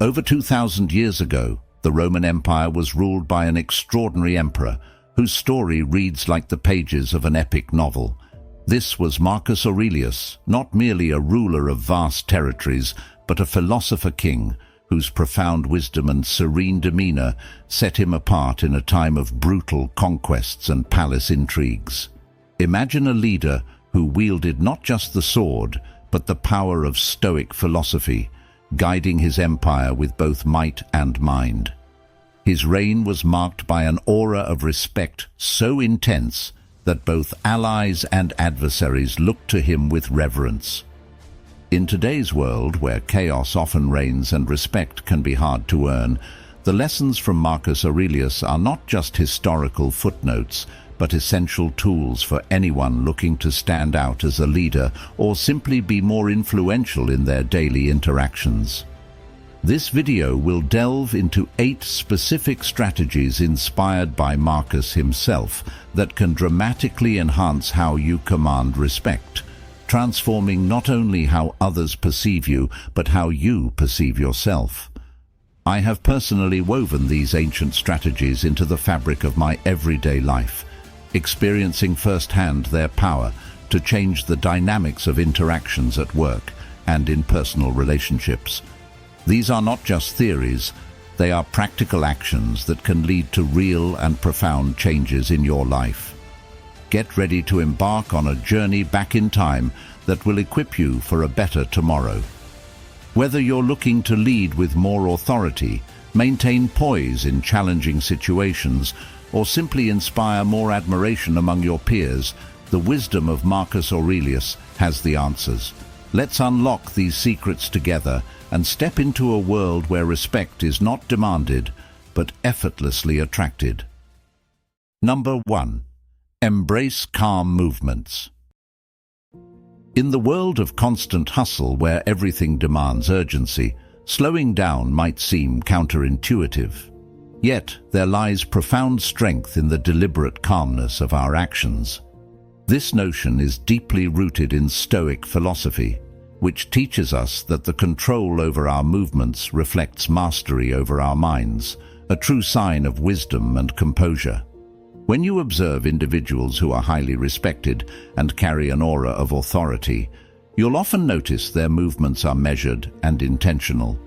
Over 2,000 years ago, the Roman Empire was ruled by an extraordinary emperor whose story reads like the pages of an epic novel. This was Marcus Aurelius, not merely a ruler of vast territories, but a philosopher king whose profound wisdom and serene demeanor set him apart in a time of brutal conquests and palace intrigues. Imagine a leader who wielded not just the sword, but the power of Stoic philosophy, guiding his empire with both might and mind. His reign was marked by an aura of respect so intense that both allies and adversaries looked to him with reverence. In today's world, where chaos often reigns and respect can be hard to earn, the lessons from Marcus Aurelius are not just historical footnotes, but essential tools for anyone looking to stand out as a leader or simply be more influential in their daily interactions. This video will delve into 8 specific strategies inspired by Marcus himself that can dramatically enhance how you command respect, transforming not only how others perceive you, but how you perceive yourself. I have personally woven these ancient strategies into the fabric of my everyday life, experiencing firsthand their power to change the dynamics of interactions at work and in personal relationships. These are not just theories, they are practical actions that can lead to real and profound changes in your life. Get ready to embark on a journey back in time that will equip you for a better tomorrow. Whether you're looking to lead with more authority, maintain poise in challenging situations, or simply inspire more admiration among your peers, the wisdom of Marcus Aurelius has the answers. Let's unlock these secrets together and step into a world where respect is not demanded, but effortlessly attracted. Number 1. Embrace calm movements. In the world of constant hustle where everything demands urgency, slowing down might seem counterintuitive. Yet, there lies profound strength in the deliberate calmness of our actions. This notion is deeply rooted in Stoic philosophy, which teaches us that the control over our movements reflects mastery over our minds, a true sign of wisdom and composure. When you observe individuals who are highly respected and carry an aura of authority, you'll often notice their movements are measured and intentional.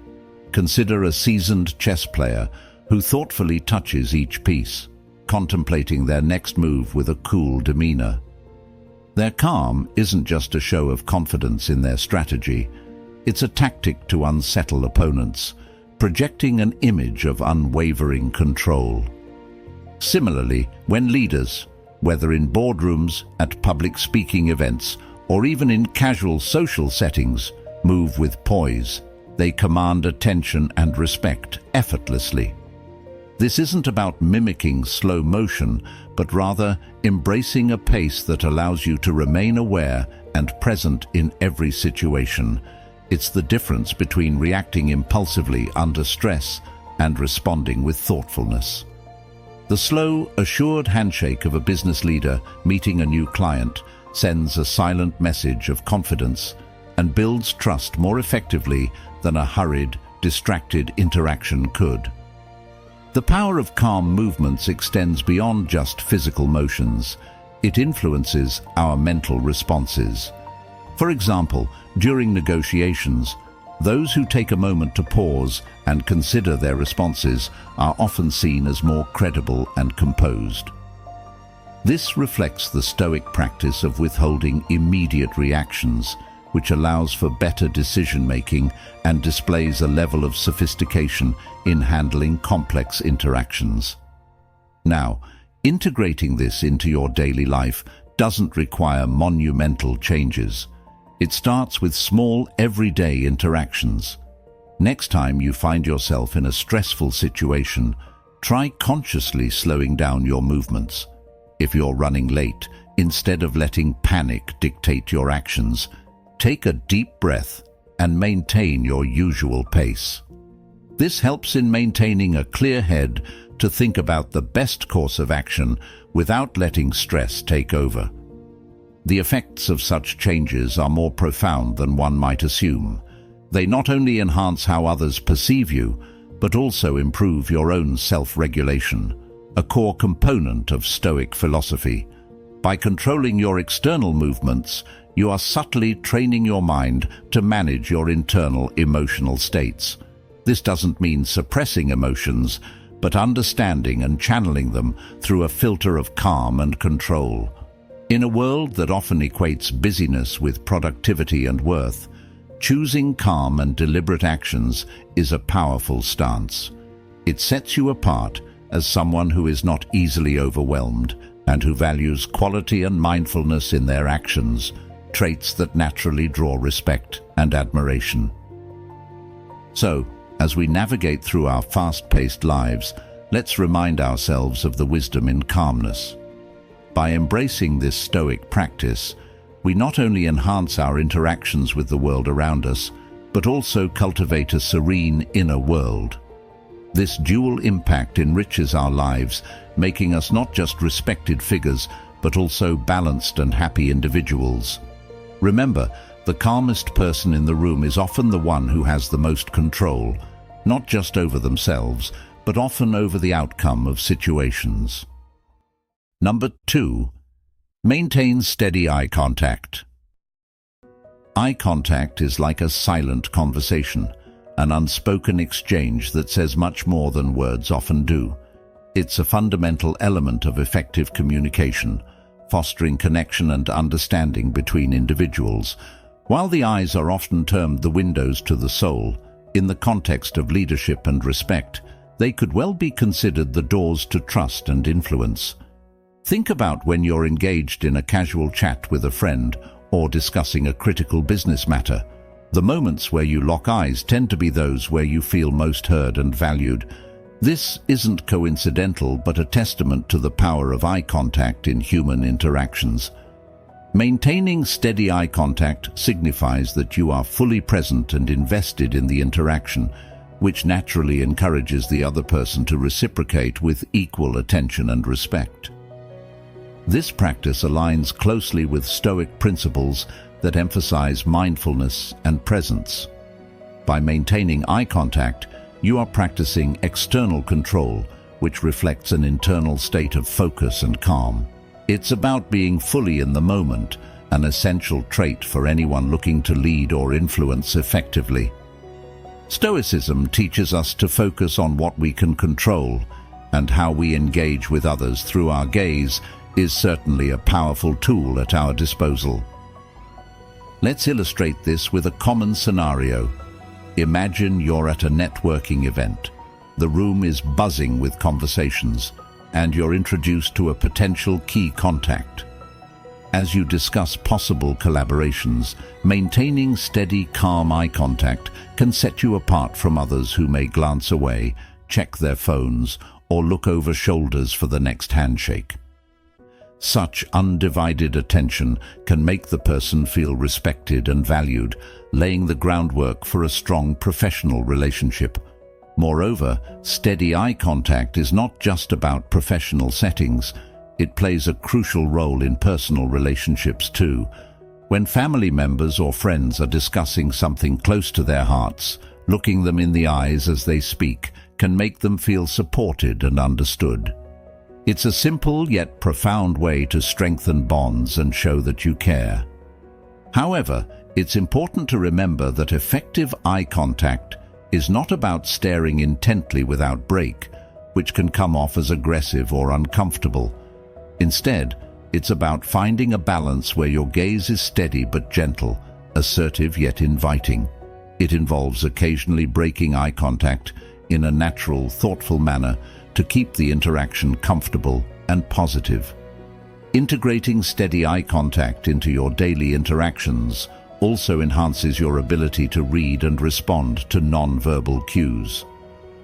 Consider a seasoned chess player who thoughtfully touches each piece, contemplating their next move with a cool demeanor. Their calm isn't just a show of confidence in their strategy, it's a tactic to unsettle opponents, projecting an image of unwavering control. Similarly, when leaders, whether in boardrooms, at public speaking events, or even in casual social settings, move with poise, they command attention and respect effortlessly. This isn't about mimicking slow motion, but rather embracing a pace that allows you to remain aware and present in every situation. It's the difference between reacting impulsively under stress and responding with thoughtfulness. The slow, assured handshake of a business leader meeting a new client sends a silent message of confidence and builds trust more effectively than a hurried, distracted interaction could. The power of calm movements extends beyond just physical motions. It influences our mental responses. For example, during negotiations, those who take a moment to pause and consider their responses are often seen as more credible and composed. This reflects the Stoic practice of withholding immediate reactions, which allows for better decision-making and displays a level of sophistication in handling complex interactions. Now, integrating this into your daily life doesn't require monumental changes. It starts with small, everyday interactions. Next time you find yourself in a stressful situation, try consciously slowing down your movements. If you're running late, instead of letting panic dictate your actions, take a deep breath and maintain your usual pace. This helps in maintaining a clear head to think about the best course of action without letting stress take over. The effects of such changes are more profound than one might assume. They not only enhance how others perceive you, but also improve your own self-regulation, a core component of Stoic philosophy. By controlling your external movements, you are subtly training your mind to manage your internal emotional states. This doesn't mean suppressing emotions, but understanding and channeling them through a filter of calm and control. In a world that often equates busyness with productivity and worth, choosing calm and deliberate actions is a powerful stance. It sets you apart as someone who is not easily overwhelmed and who values quality and mindfulness in their actions, traits that naturally draw respect and admiration. So, as we navigate through our fast-paced lives, let's remind ourselves of the wisdom in calmness. By embracing this Stoic practice, we not only enhance our interactions with the world around us, but also cultivate a serene inner world. This dual impact enriches our lives, making us not just respected figures, but also balanced and happy individuals. Remember, the calmest person in the room is often the one who has the most control, not just over themselves, but often over the outcome of situations. Number 2. Maintain steady eye contact. Eye contact is like a silent conversation, an unspoken exchange that says much more than words often do. It's a fundamental element of effective communication, fostering connection and understanding between individuals. While the eyes are often termed the windows to the soul, in the context of leadership and respect, they could well be considered the doors to trust and influence. Think about when you're engaged in a casual chat with a friend or discussing a critical business matter. The moments where you lock eyes tend to be those where you feel most heard and valued. This isn't coincidental, but a testament to the power of eye contact in human interactions. Maintaining steady eye contact signifies that you are fully present and invested in the interaction, which naturally encourages the other person to reciprocate with equal attention and respect. This practice aligns closely with Stoic principles that emphasize mindfulness and presence. By maintaining eye contact, you are practicing external control, which reflects an internal state of focus and calm. It's about being fully in the moment, an essential trait for anyone looking to lead or influence effectively. Stoicism teaches us to focus on what we can control, and how we engage with others through our gaze is certainly a powerful tool at our disposal. Let's illustrate this with a common scenario. Imagine you're at a networking event. The room is buzzing with conversations, and you're introduced to a potential key contact. As you discuss possible collaborations, maintaining steady, calm eye contact can set you apart from others who may glance away, check their phones, or look over shoulders for the next handshake. Such undivided attention can make the person feel respected and valued, laying the groundwork for a strong professional relationship. Moreover, steady eye contact is not just about professional settings. It plays a crucial role in personal relationships too. When family members or friends are discussing something close to their hearts, looking them in the eyes as they speak can make them feel supported and understood. It's a simple yet profound way to strengthen bonds and show that you care. However, it's important to remember that effective eye contact is not about staring intently without break, which can come off as aggressive or uncomfortable. Instead, it's about finding a balance where your gaze is steady but gentle, assertive yet inviting. It involves occasionally breaking eye contact in a natural, thoughtful manner to keep the interaction comfortable and positive. Integrating steady eye contact into your daily interactions also enhances your ability to read and respond to non-verbal cues.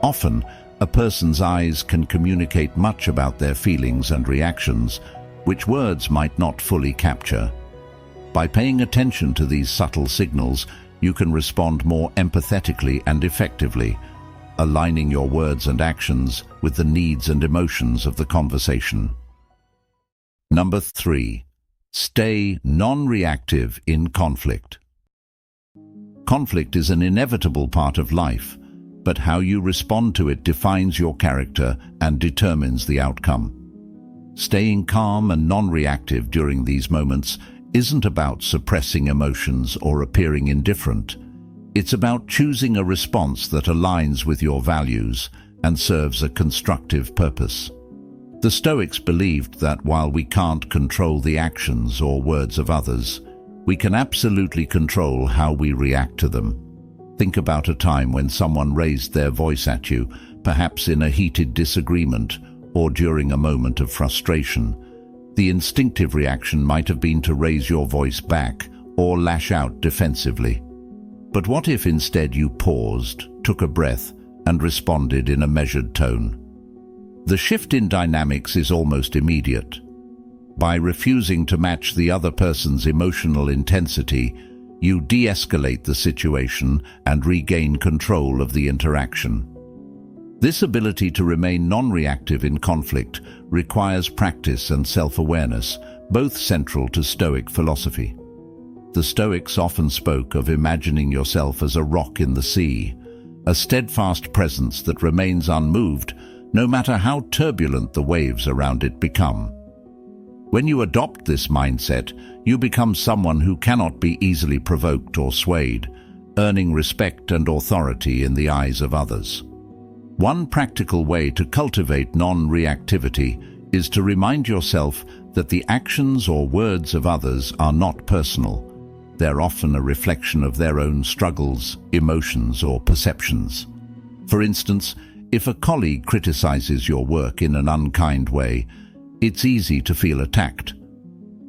Often, a person's eyes can communicate much about their feelings and reactions, which words might not fully capture. By paying attention to these subtle signals, you can respond more empathetically and effectively, aligning your words and actions with the needs and emotions of the conversation. Number 3. Stay non-reactive in conflict. Conflict is an inevitable part of life, but how you respond to it defines your character and determines the outcome. Staying calm and non-reactive during these moments isn't about suppressing emotions or appearing indifferent. It's about choosing a response that aligns with your values and serves a constructive purpose. The Stoics believed that while we can't control the actions or words of others, we can absolutely control how we react to them. Think about a time when someone raised their voice at you, perhaps in a heated disagreement or during a moment of frustration. The instinctive reaction might have been to raise your voice back or lash out defensively. But what if instead you paused, took a breath, and responded in a measured tone? The shift in dynamics is almost immediate. By refusing to match the other person's emotional intensity, you de-escalate the situation and regain control of the interaction. This ability to remain non-reactive in conflict requires practice and self-awareness, both central to Stoic philosophy. The Stoics often spoke of imagining yourself as a rock in the sea, a steadfast presence that remains unmoved no matter how turbulent the waves around it become. When you adopt this mindset, you become someone who cannot be easily provoked or swayed, earning respect and authority in the eyes of others. One practical way to cultivate non-reactivity is to remind yourself that the actions or words of others are not personal. They're often a reflection of their own struggles, emotions, or perceptions. For instance, if a colleague criticizes your work in an unkind way, it's easy to feel attacked.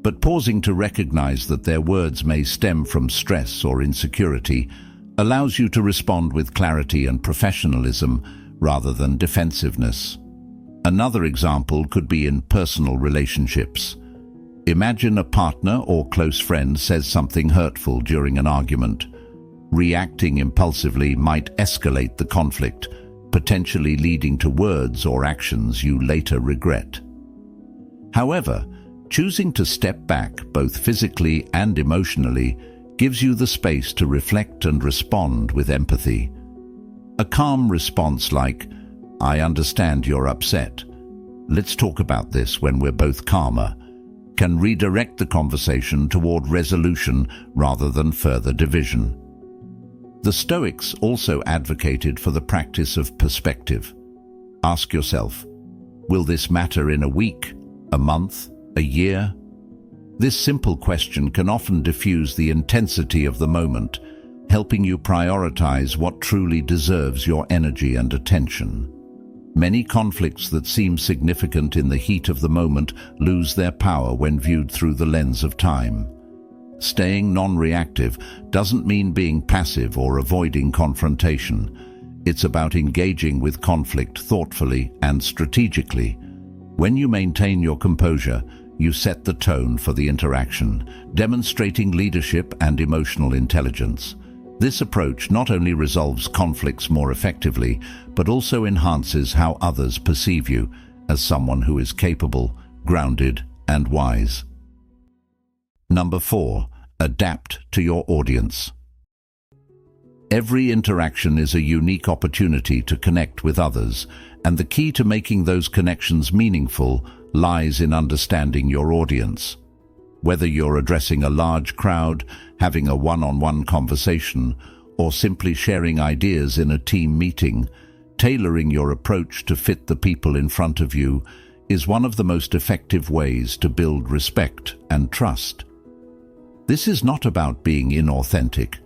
But pausing to recognize that their words may stem from stress or insecurity allows you to respond with clarity and professionalism rather than defensiveness. Another example could be in personal relationships. Imagine a partner or close friend says something hurtful during an argument. Reacting impulsively might escalate the conflict, potentially leading to words or actions you later regret. However, choosing to step back, both physically and emotionally, gives you the space to reflect and respond with empathy. A calm response like, "I understand you're upset. Let's talk about this when we're both calmer," can redirect the conversation toward resolution rather than further division. The Stoics also advocated for the practice of perspective. Ask yourself, will this matter in a week, a month, a year? This simple question can often diffuse the intensity of the moment, helping you prioritize what truly deserves your energy and attention. Many conflicts that seem significant in the heat of the moment lose their power when viewed through the lens of time. Staying non-reactive doesn't mean being passive or avoiding confrontation. It's about engaging with conflict thoughtfully and strategically. When you maintain your composure, you set the tone for the interaction, demonstrating leadership and emotional intelligence. This approach not only resolves conflicts more effectively, but also enhances how others perceive you as someone who is capable, grounded, and wise. Number 4, adapt to your audience. Every interaction is a unique opportunity to connect with others, and the key to making those connections meaningful lies in understanding your audience. Whether you're addressing a large crowd, having a one-on-one conversation, or simply sharing ideas in a team meeting, tailoring your approach to fit the people in front of you is one of the most effective ways to build respect and trust. This is not about being inauthentic.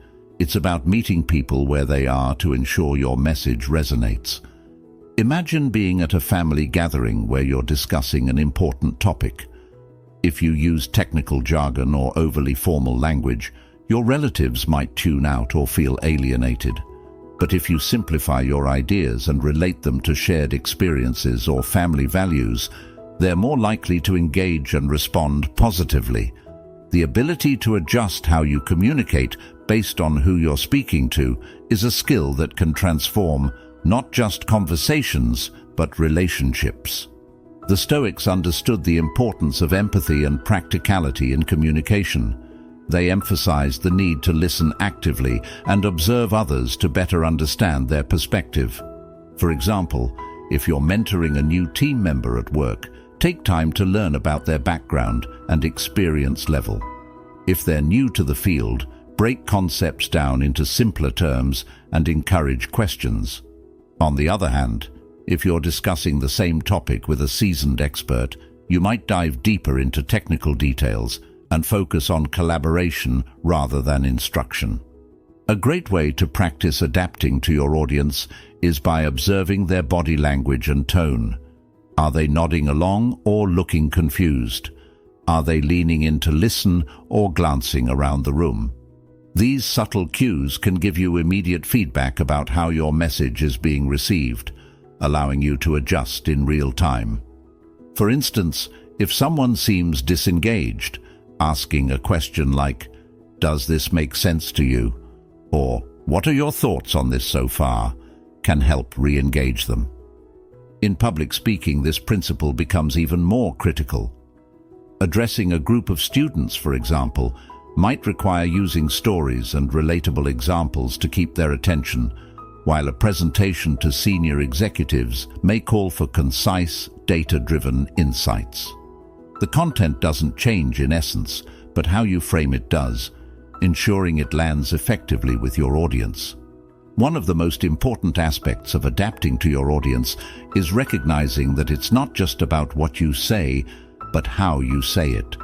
It's about meeting people where they are to ensure your message resonates. Imagine being at a family gathering where you're discussing an important topic. If you use technical jargon or overly formal language, your relatives might tune out or feel alienated. But if you simplify your ideas and relate them to shared experiences or family values, they're more likely to engage and respond positively. The ability to adjust how you communicate based on who you're speaking to is a skill that can transform not just conversations, but relationships. The Stoics understood the importance of empathy and practicality in communication. They emphasize the need to listen actively and observe others to better understand their perspective. For example, if you're mentoring a new team member at work, take time to learn about their background and experience level. If they're new to the field, break concepts down into simpler terms and encourage questions. On the other hand, if you're discussing the same topic with a seasoned expert, you might dive deeper into technical details and focus on collaboration rather than instruction. A great way to practice adapting to your audience is by observing their body language and tone. Are they nodding along or looking confused? Are they leaning in to listen or glancing around the room? These subtle cues can give you immediate feedback about how your message is being received, allowing you to adjust in real time. For instance, if someone seems disengaged, asking a question like, "Does this make sense to you?" or "What are your thoughts on this so far?" can help re-engage them. In public speaking, this principle becomes even more critical. Addressing a group of students, for example, might require using stories and relatable examples to keep their attention, while a presentation to senior executives may call for concise, data-driven insights. The content doesn't change in essence, but how you frame it does, ensuring it lands effectively with your audience. One of the most important aspects of adapting to your audience is recognizing that it's not just about what you say, but how you say it.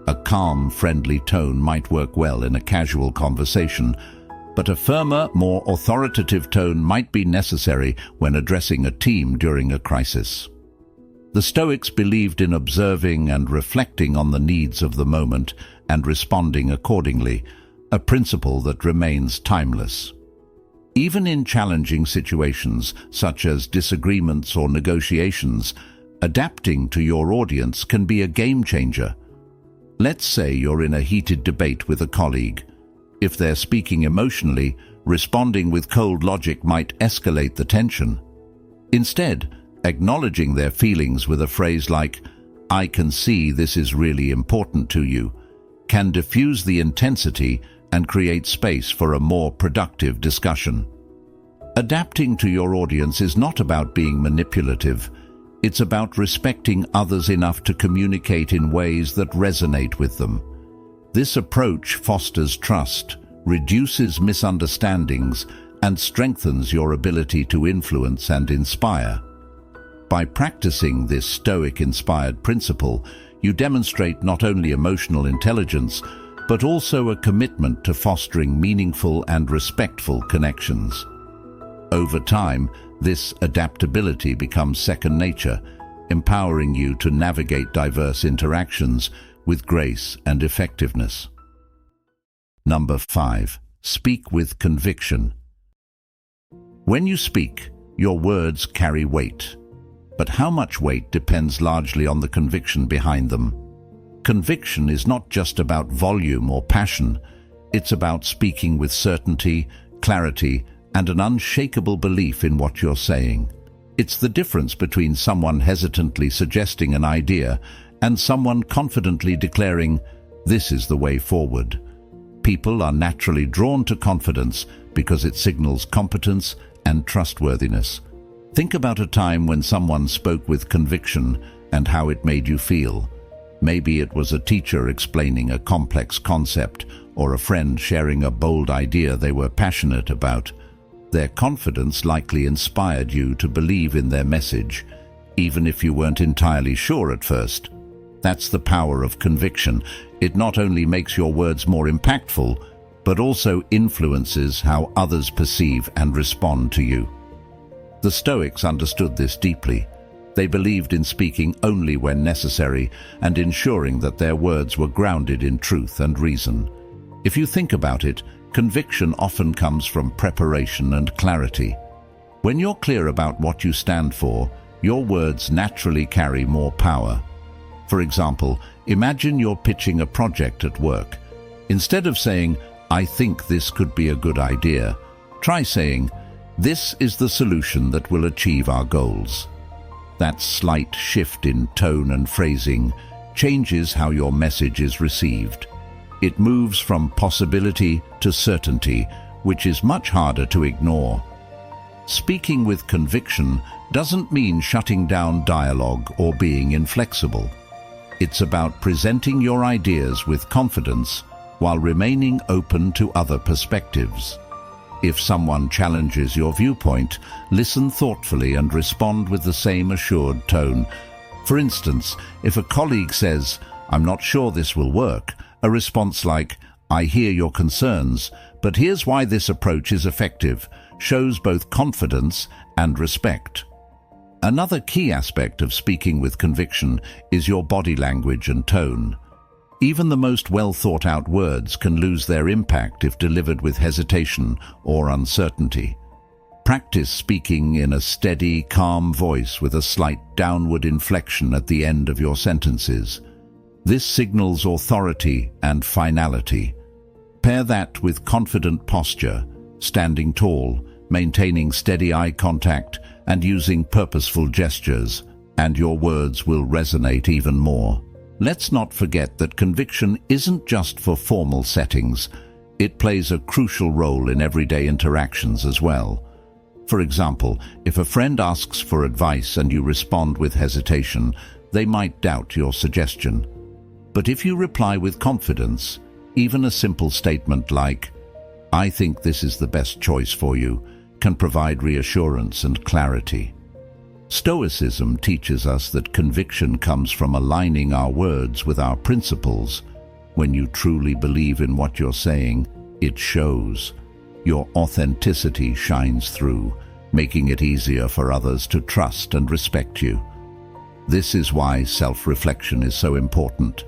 A calm, friendly tone might work well in a casual conversation, but a firmer, more authoritative tone might be necessary when addressing a team during a crisis. The Stoics believed in observing and reflecting on the needs of the moment and responding accordingly, a principle that remains timeless. Even in challenging situations, such as disagreements or negotiations, adapting to your audience can be a game changer. Let's say you're in a heated debate with a colleague. If they're speaking emotionally, responding with cold logic might escalate the tension. Instead, acknowledging their feelings with a phrase like, "I can see this is really important to you," can diffuse the intensity and create space for a more productive discussion. Adapting to your audience is not about being manipulative. It's about respecting others enough to communicate in ways that resonate with them. This approach fosters trust, reduces misunderstandings, and strengthens your ability to influence and inspire. By practicing this Stoic-inspired principle, you demonstrate not only emotional intelligence, but also a commitment to fostering meaningful and respectful connections. Over time, this adaptability becomes second nature, empowering you to navigate diverse interactions with grace and effectiveness. Number 5. Speak with conviction. When you speak, your words carry weight. But how much weight depends largely on the conviction behind them. Conviction is not just about volume or passion. It's about speaking with certainty, clarity, and an unshakable belief in what you're saying. It's the difference between someone hesitantly suggesting an idea and someone confidently declaring, "This is the way forward." People are naturally drawn to confidence because it signals competence and trustworthiness. Think about a time when someone spoke with conviction and how it made you feel. Maybe it was a teacher explaining a complex concept or a friend sharing a bold idea they were passionate about. Their confidence likely inspired you to believe in their message, even if you weren't entirely sure at first. That's the power of conviction. It not only makes your words more impactful, but also influences how others perceive and respond to you. The Stoics understood this deeply. They believed in speaking only when necessary and ensuring that their words were grounded in truth and reason. If you think about it, conviction often comes from preparation and clarity. When you're clear about what you stand for, your words naturally carry more power. For example, imagine you're pitching a project at work. Instead of saying, "I think this could be a good idea," try saying, "This is the solution that will achieve our goals." That slight shift in tone and phrasing changes how your message is received. It moves from possibility to certainty, which is much harder to ignore. Speaking with conviction doesn't mean shutting down dialogue or being inflexible. It's about presenting your ideas with confidence while remaining open to other perspectives. If someone challenges your viewpoint, listen thoughtfully and respond with the same assured tone. For instance, if a colleague says, "I'm not sure this will work," a response like, "I hear your concerns, but here's why this approach is effective," shows both confidence and respect. Another key aspect of speaking with conviction is your body language and tone. Even the most well-thought-out words can lose their impact if delivered with hesitation or uncertainty. Practice speaking in a steady, calm voice with a slight downward inflection at the end of your sentences. This signals authority and finality. Pair that with confident posture, standing tall, maintaining steady eye contact, and using purposeful gestures, and your words will resonate even more. Let's not forget that conviction isn't just for formal settings. It plays a crucial role in everyday interactions as well. For example, if a friend asks for advice and you respond with hesitation, they might doubt your suggestion. But if you reply with confidence, even a simple statement like, "I think this is the best choice for you," can provide reassurance and clarity. Stoicism teaches us that conviction comes from aligning our words with our principles. When you truly believe in what you're saying, it shows. Your authenticity shines through, making it easier for others to trust and respect you. This is why self-reflection is so important.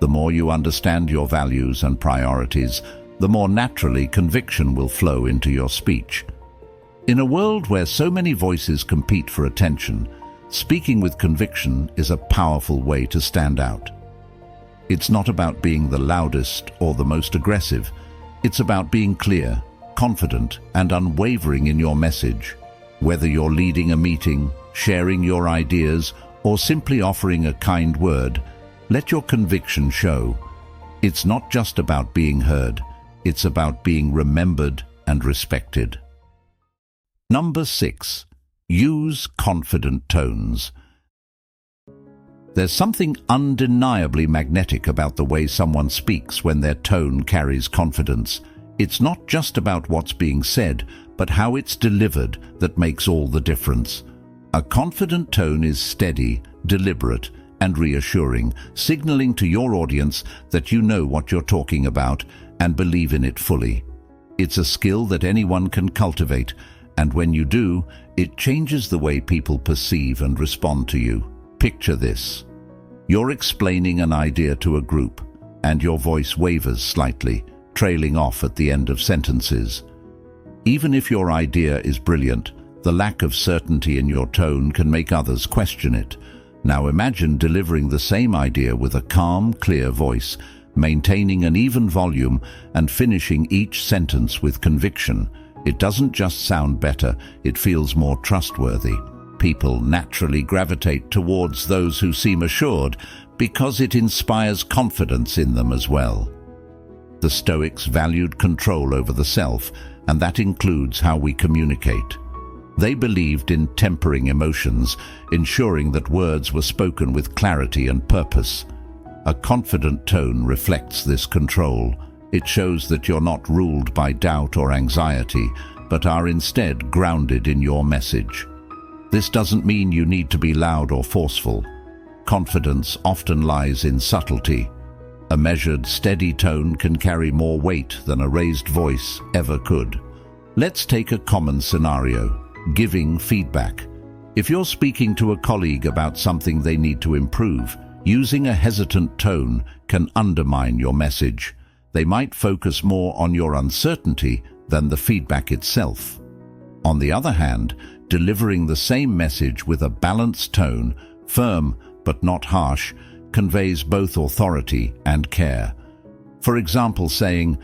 The more you understand your values and priorities, the more naturally conviction will flow into your speech. In a world where so many voices compete for attention, speaking with conviction is a powerful way to stand out. It's not about being the loudest or the most aggressive. It's about being clear, confident, and unwavering in your message. Whether you're leading a meeting, sharing your ideas, or simply offering a kind word, let your conviction show. It's not just about being heard, it's about being remembered and respected. Number 6. Use confident tones. There's something undeniably magnetic about the way someone speaks when their tone carries confidence. It's not just about what's being said, but how it's delivered that makes all the difference. A confident tone is steady, deliberate, and reassuring, signaling to your audience that you know what you're talking about and believe in it fully. It's a skill that anyone can cultivate, and when you do, it changes the way people perceive and respond to you. Picture this. You're explaining an idea to a group, and your voice wavers slightly, trailing off at the end of sentences. Even if your idea is brilliant, the lack of certainty in your tone can make others question it. Now imagine delivering the same idea with a calm, clear voice, maintaining an even volume and finishing each sentence with conviction. It doesn't just sound better, it feels more trustworthy. People naturally gravitate towards those who seem assured because it inspires confidence in them as well. The Stoics valued control over the self, and that includes how we communicate. They believed in tempering emotions, ensuring that words were spoken with clarity and purpose. A confident tone reflects this control. It shows that you're not ruled by doubt or anxiety, but are instead grounded in your message. This doesn't mean you need to be loud or forceful. Confidence often lies in subtlety. A measured, steady tone can carry more weight than a raised voice ever could. Let's take a common scenario: giving feedback. If you're speaking to a colleague about something they need to improve, using a hesitant tone can undermine your message. They might focus more on your uncertainty than the feedback itself. On the other hand, delivering the same message with a balanced tone, firm but not harsh, conveys both authority and care. For example, saying,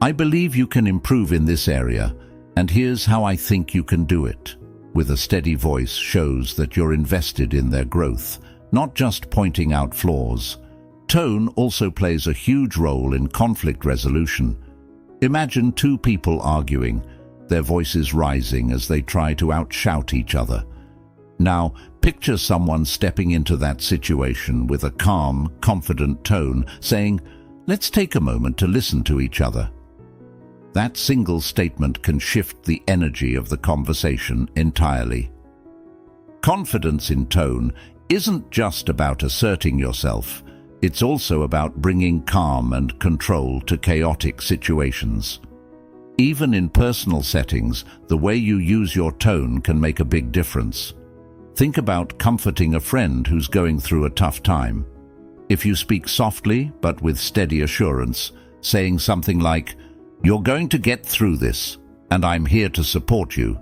"I believe you can improve in this area, and here's how I think you can do it," with a steady voice shows that you're invested in their growth, not just pointing out flaws. Tone also plays a huge role in conflict resolution. Imagine two people arguing, their voices rising as they try to outshout each other. Now, picture someone stepping into that situation with a calm, confident tone, saying, "Let's take a moment to listen to each other." That single statement can shift the energy of the conversation entirely. Confidence in tone isn't just about asserting yourself. It's also about bringing calm and control to chaotic situations. Even in personal settings, the way you use your tone can make a big difference. Think about comforting a friend who's going through a tough time. If you speak softly but with steady assurance, saying something like, "You're going to get through this, and I'm here to support you,"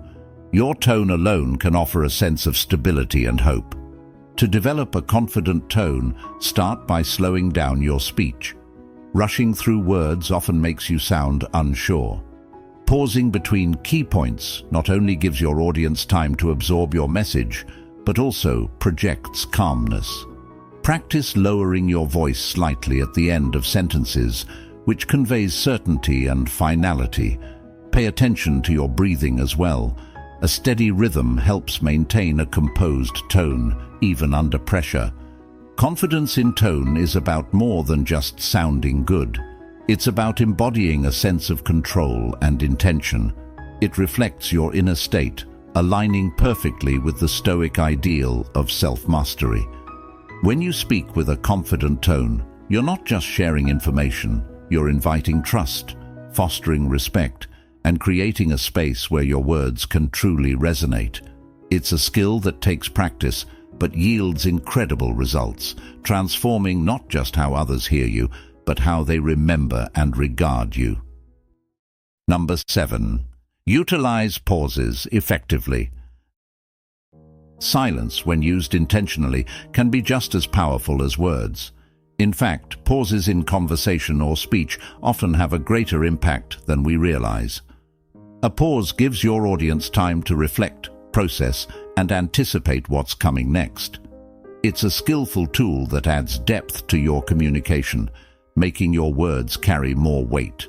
your tone alone can offer a sense of stability and hope. To develop a confident tone, start by slowing down your speech. Rushing through words often makes you sound unsure. Pausing between key points not only gives your audience time to absorb your message, but also projects calmness. Practice lowering your voice slightly at the end of sentences, which conveys certainty and finality. Pay attention to your breathing as well. A steady rhythm helps maintain a composed tone, even under pressure. Confidence in tone is about more than just sounding good. It's about embodying a sense of control and intention. It reflects your inner state, aligning perfectly with the Stoic ideal of self-mastery. When you speak with a confident tone, you're not just sharing information, you're inviting trust, fostering respect, and creating a space where your words can truly resonate. It's a skill that takes practice, but yields incredible results, transforming not just how others hear you, but how they remember and regard you. Number 7. Utilize pauses effectively. Silence, when used intentionally, can be just as powerful as words. In fact, pauses in conversation or speech often have a greater impact than we realize. A pause gives your audience time to reflect, process, and anticipate what's coming next. It's a skillful tool that adds depth to your communication, making your words carry more weight.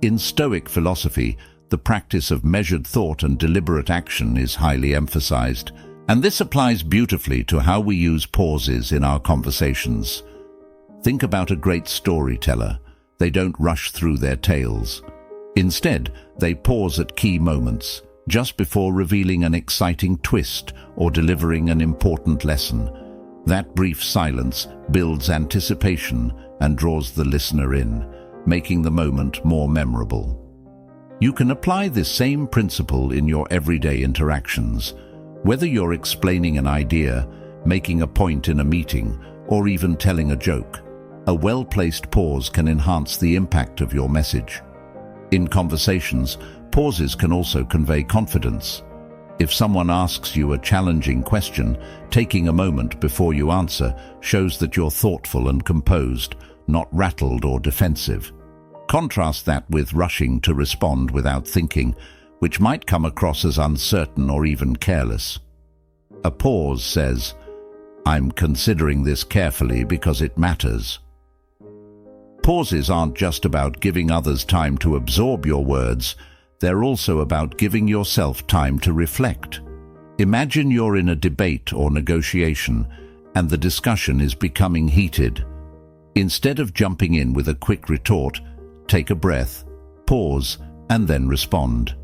In Stoic philosophy, the practice of measured thought and deliberate action is highly emphasized, and this applies beautifully to how we use pauses in our conversations. Think about a great storyteller. They don't rush through their tales. Instead, they pause at key moments, just before revealing an exciting twist or delivering an important lesson. That brief silence builds anticipation and draws the listener in, making the moment more memorable. You can apply this same principle in your everyday interactions. Whether you're explaining an idea, making a point in a meeting, or even telling a joke, a well-placed pause can enhance the impact of your message. In conversations, pauses can also convey confidence. If someone asks you a challenging question, taking a moment before you answer shows that you're thoughtful and composed, not rattled or defensive. Contrast that with rushing to respond without thinking, which might come across as uncertain or even careless. A pause says, "I'm considering this carefully because it matters." Pauses aren't just about giving others time to absorb your words, they're also about giving yourself time to reflect. Imagine you're in a debate or negotiation, and the discussion is becoming heated. Instead of jumping in with a quick retort, take a breath, pause, and then respond.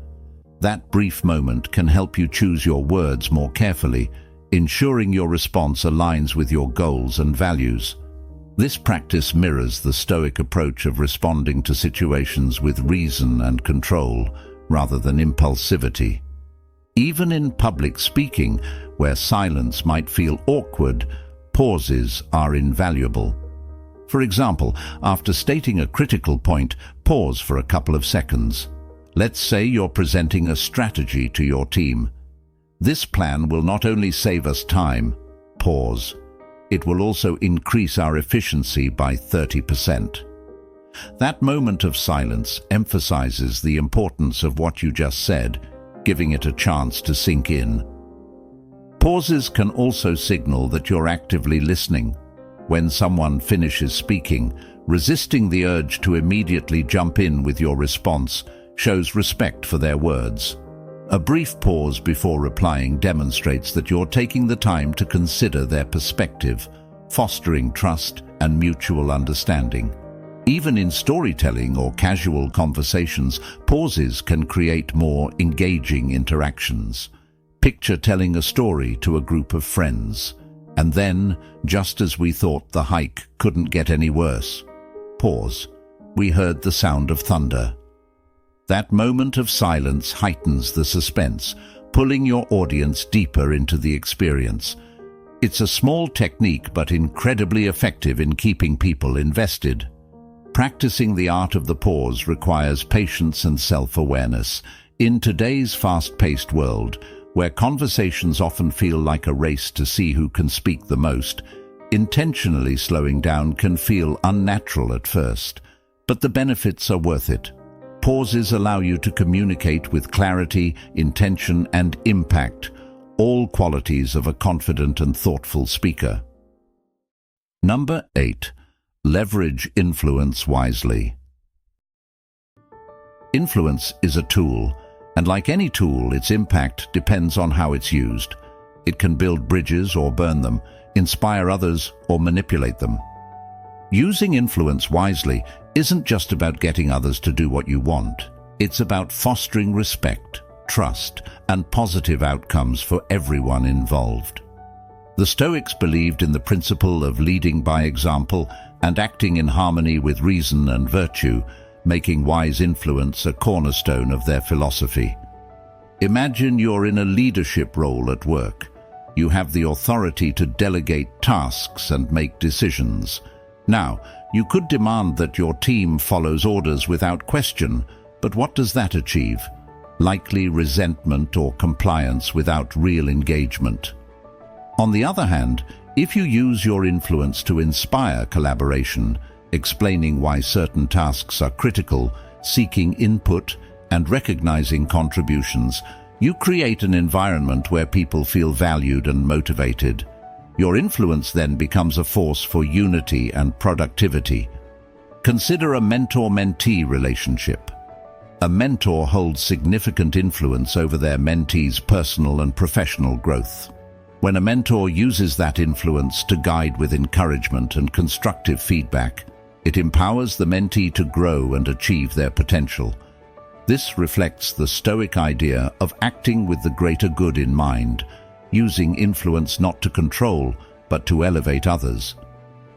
That brief moment can help you choose your words more carefully, ensuring your response aligns with your goals and values. This practice mirrors the Stoic approach of responding to situations with reason and control, rather than impulsivity. Even in public speaking, where silence might feel awkward, pauses are invaluable. For example, after stating a critical point, pause for a couple of seconds. Let's say you're presenting a strategy to your team. This plan will not only save us time, pause. It will also increase our efficiency by 30%. That moment of silence emphasizes the importance of what you just said, giving it a chance to sink in. Pauses can also signal that you're actively listening. When someone finishes speaking, resisting the urge to immediately jump in with your response shows respect for their words. A brief pause before replying demonstrates that you're taking the time to consider their perspective, fostering trust and mutual understanding. Even in storytelling or casual conversations, pauses can create more engaging interactions. Picture telling a story to a group of friends, and then, just as we thought the hike couldn't get any worse, pause. We heard the sound of thunder. That moment of silence heightens the suspense, pulling your audience deeper into the experience. It's a small technique but incredibly effective in keeping people invested. Practicing the art of the pause requires patience and self-awareness. In today's fast-paced world, where conversations often feel like a race to see who can speak the most, intentionally slowing down can feel unnatural at first, but the benefits are worth it. Pauses allow you to communicate with clarity, intention, and impact, all qualities of a confident and thoughtful speaker. Number 8. Leverage influence wisely. Influence is a tool, and like any tool, its impact depends on how it's used. It can build bridges or burn them, inspire others or manipulate them. Using influence wisely isn't just about getting others to do what you want. It's about fostering respect, trust, and positive outcomes for everyone involved. The Stoics believed in the principle of leading by example and acting in harmony with reason and virtue, making wise influence a cornerstone of their philosophy. Imagine you're in a leadership role at work. You have the authority to delegate tasks and make decisions. Now, you could demand that your team follows orders without question, but what does that achieve? Likely resentment or compliance without real engagement. On the other hand, if you use your influence to inspire collaboration, explaining why certain tasks are critical, seeking input, and recognizing contributions, you create an environment where people feel valued and motivated. Your influence then becomes a force for unity and productivity. Consider a mentor-mentee relationship. A mentor holds significant influence over their mentee's personal and professional growth. When a mentor uses that influence to guide with encouragement and constructive feedback, it empowers the mentee to grow and achieve their potential. This reflects the Stoic idea of acting with the greater good in mind, using influence not to control, but to elevate others.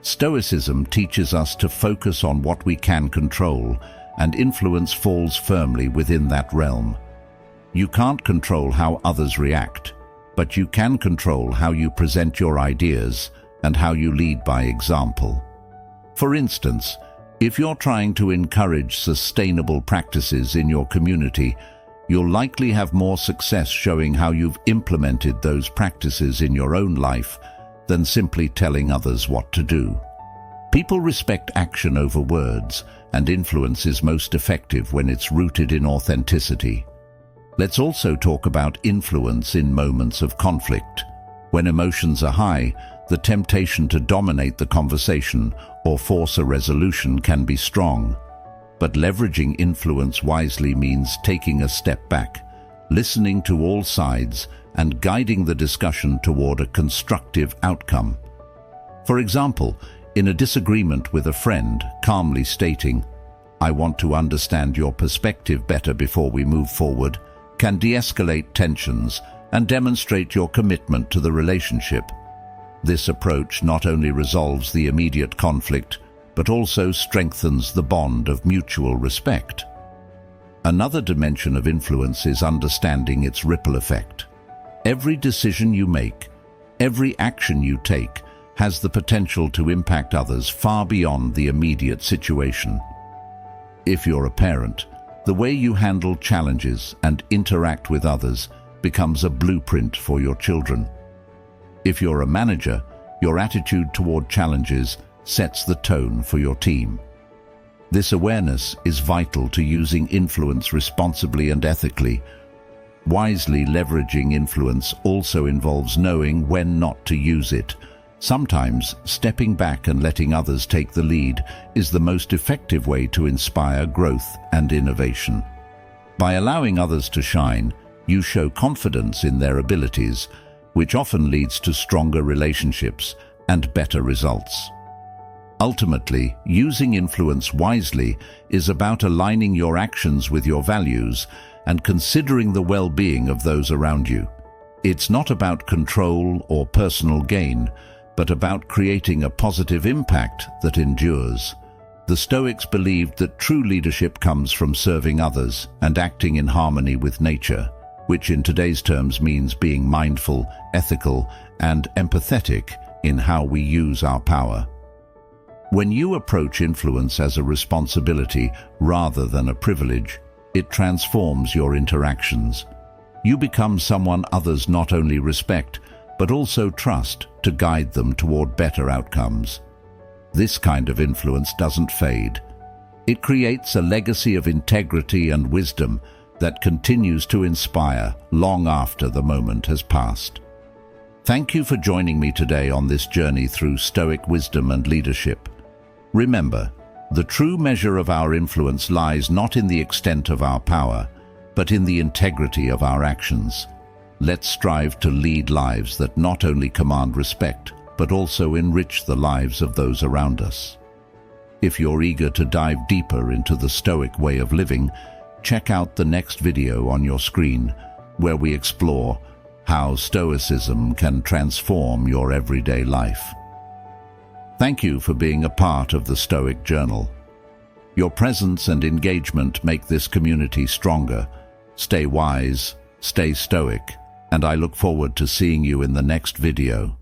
Stoicism teaches us to focus on what we can control, and influence falls firmly within that realm. You can't control how others react, but you can control how you present your ideas and how you lead by example. For instance, if you're trying to encourage sustainable practices in your community, you'll likely have more success showing how you've implemented those practices in your own life than simply telling others what to do. People respect action over words, and influence is most effective when it's rooted in authenticity. Let's also talk about influence in moments of conflict. When emotions are high, the temptation to dominate the conversation or force a resolution can be strong. But leveraging influence wisely means taking a step back, listening to all sides, and guiding the discussion toward a constructive outcome. For example, in a disagreement with a friend, calmly stating, "I want to understand your perspective better before we move forward," can de-escalate tensions and demonstrate your commitment to the relationship. This approach not only resolves the immediate conflict, but also strengthens the bond of mutual respect. Another dimension of influence is understanding its ripple effect. Every decision you make, every action you take, has the potential to impact others far beyond the immediate situation. If you're a parent, the way you handle challenges and interact with others becomes a blueprint for your children. If you're a manager, your attitude toward challenges sets the tone for your team. This awareness is vital to using influence responsibly and ethically. Wisely leveraging influence also involves knowing when not to use it. Sometimes stepping back and letting others take the lead is the most effective way to inspire growth and innovation. By allowing others to shine, you show confidence in their abilities, which often leads to stronger relationships and better results. Ultimately, using influence wisely is about aligning your actions with your values and considering the well-being of those around you. It's not about control or personal gain, but about creating a positive impact that endures. The Stoics believed that true leadership comes from serving others and acting in harmony with nature, which in today's terms means being mindful, ethical, and empathetic in how we use our power. When you approach influence as a responsibility rather than a privilege, it transforms your interactions. You become someone others not only respect, but also trust to guide them toward better outcomes. This kind of influence doesn't fade. It creates a legacy of integrity and wisdom that continues to inspire long after the moment has passed. Thank you for joining me today on this journey through Stoic wisdom and leadership. Remember, the true measure of our influence lies not in the extent of our power, but in the integrity of our actions. Let's strive to lead lives that not only command respect, but also enrich the lives of those around us. If you're eager to dive deeper into the Stoic way of living, check out the next video on your screen, where we explore how Stoicism can transform your everyday life. Thank you for being a part of the Stoic Journal. Your presence and engagement make this community stronger. Stay wise, stay stoic, and I look forward to seeing you in the next video.